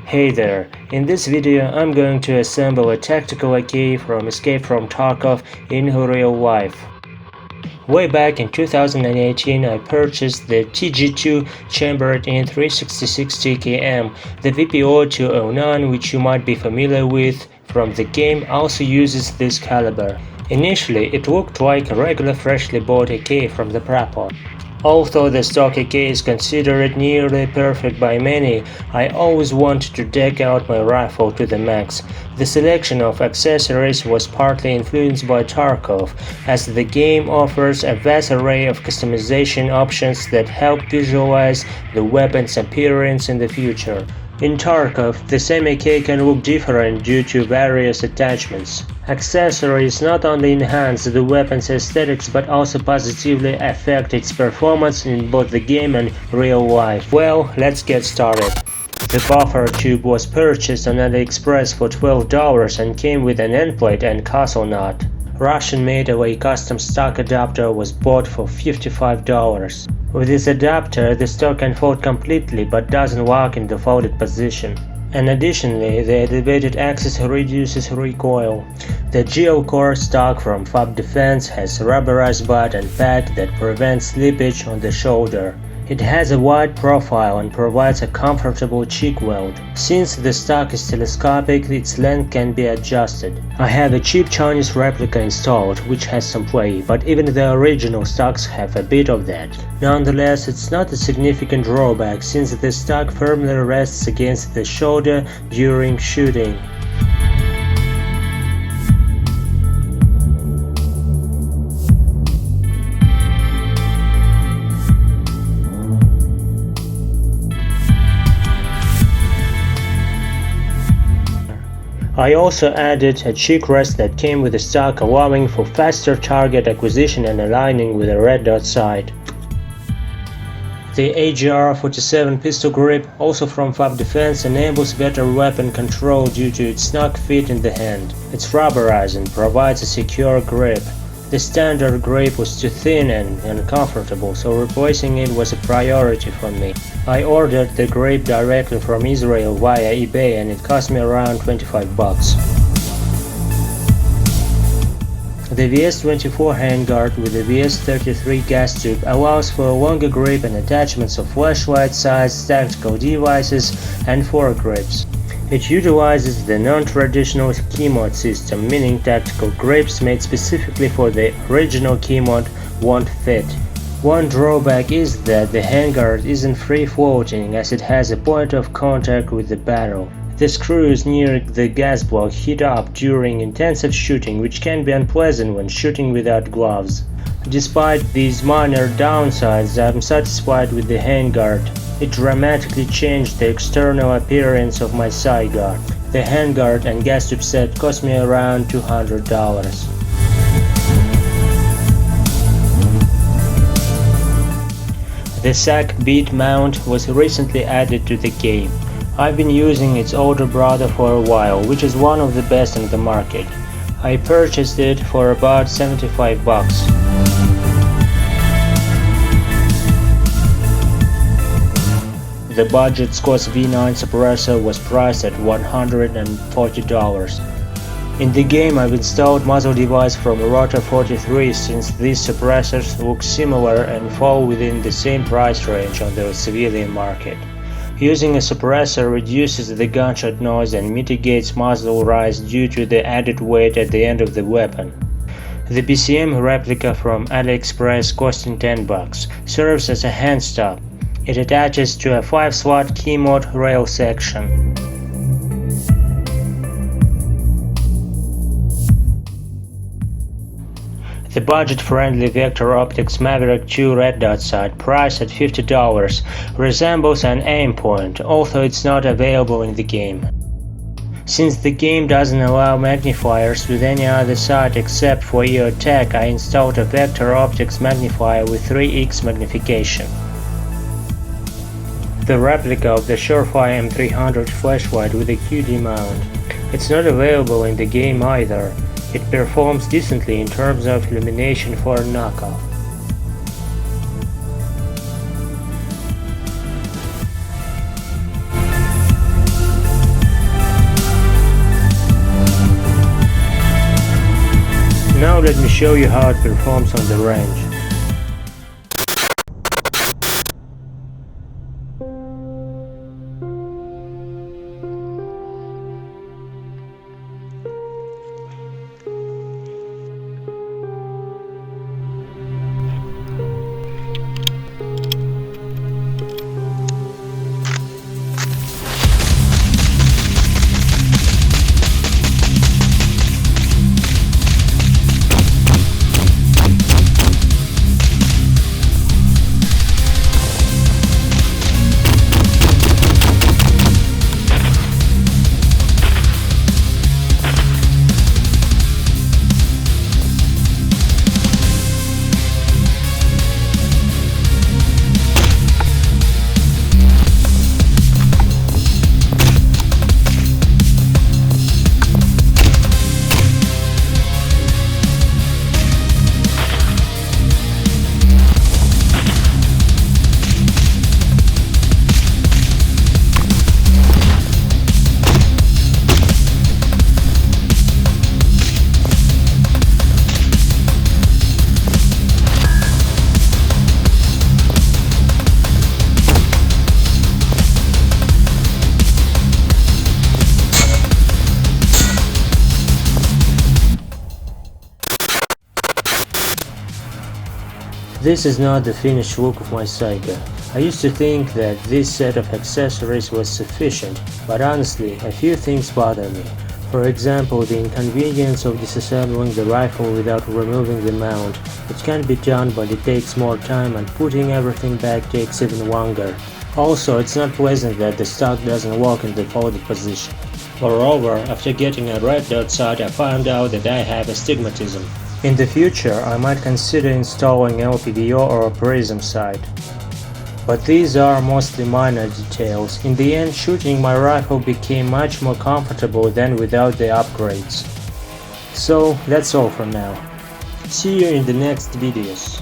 Hey there, in this video I'm going to assemble a tactical AK from Escape from Tarkov in real life. Way back in 2018 I purchased the TG2 chambered in 366 TKM. The VPO-209, which you might be familiar with from the game, also uses this caliber. Initially it looked like a regular freshly bought AK from the prepper. Although the stock AK is considered nearly perfect by many, I always wanted to deck out my rifle to the max. The selection of accessories was partly influenced by Tarkov, as the game offers a vast array of customization options that help visualize the weapon's appearance in the future. In Tarkov, the same AK can look different due to various attachments. Accessories not only enhance the weapon's aesthetics but also positively affect its performance in both the game and real life. Well, let's get started. The buffer tube was purchased on AliExpress for $12 and came with an end plate and castle nut. Russian-made away custom stock adapter was bought for $55. With this adapter, the stock can fold completely but doesn't lock in the folded position. And additionally, the elevated axis reduces recoil. The GL core stock from FAB Defense has a rubberized butt and pad that prevents slippage on the shoulder. It has a wide profile and provides a comfortable cheek weld. Since the stock is telescopic, its length can be adjusted. I have a cheap Chinese replica installed, which has some play, but even the original stocks have a bit of that. Nonetheless, it's not a significant drawback since the stock firmly rests against the shoulder during shooting. I also added a cheek rest that came with the stock, allowing for faster target acquisition and aligning with the red dot sight. The AGR-47 pistol grip, also from FAB Defense, enables better weapon control due to its snug fit in the hand. It's rubberized and provides a secure grip. The standard grip was too thin and uncomfortable, so replacing it was a priority for me. I ordered the grip directly from Israel via eBay and it cost me around $25. The VS-24 handguard with the VS-33 gas tube allows for a longer grip and attachments of flashlight-sized tactical devices and foregrips. It utilizes the non-traditional keymode system, meaning tactical grips made specifically for the original keymode won't fit. One drawback is that the handguard isn't free-floating as it has a point of contact with the barrel. The screws near the gas block heat up during intensive shooting, which can be unpleasant when shooting without gloves. Despite these minor downsides, I'm satisfied with the handguard. It dramatically changed the external appearance of my sideguard. The handguard and gas tube set cost me around $200. The SAG bead mount was recently added to the game. I've been using its older brother for a while, which is one of the best in the market. I purchased it for about $75. The budget SKOS V9 suppressor was priced at $140. In the game I've installed muzzle device from Rotor 43 since these suppressors look similar and fall within the same price range on the civilian market. Using a suppressor reduces the gunshot noise and mitigates muzzle rise due to the added weight at the end of the weapon. The BCM replica from AliExpress costing $10 serves as a hand stop. It attaches to a 5-slot keymode rail section. The budget-friendly Vector Optics Maverick 2 red dot sight, priced at $50, resembles an aim point, although it's not available in the game. Since the game doesn't allow magnifiers with any other sight except for EOTech, I installed a Vector Optics magnifier with 3x magnification. The replica of the Surefire M300 flashlight with a QD mount. It's not available in the game either. It performs decently in terms of illumination for a knockoff. Now let me show you how it performs on the range. This is not the finished look of my SAG AK. I used to think that this set of accessories was sufficient, but honestly, a few things bother me. For example, the inconvenience of disassembling the rifle without removing the mount. It can be done, but it takes more time, and putting everything back takes even longer. Also, it's not pleasant that the stock doesn't work in the folded position. Moreover, after getting a red dot sight, I found out that I have astigmatism. In the future, I might consider installing LPDO or a prism sight. But these are mostly minor details. In the end, shooting my rifle became much more comfortable than without the upgrades. So, that's all for now. See you in the next videos.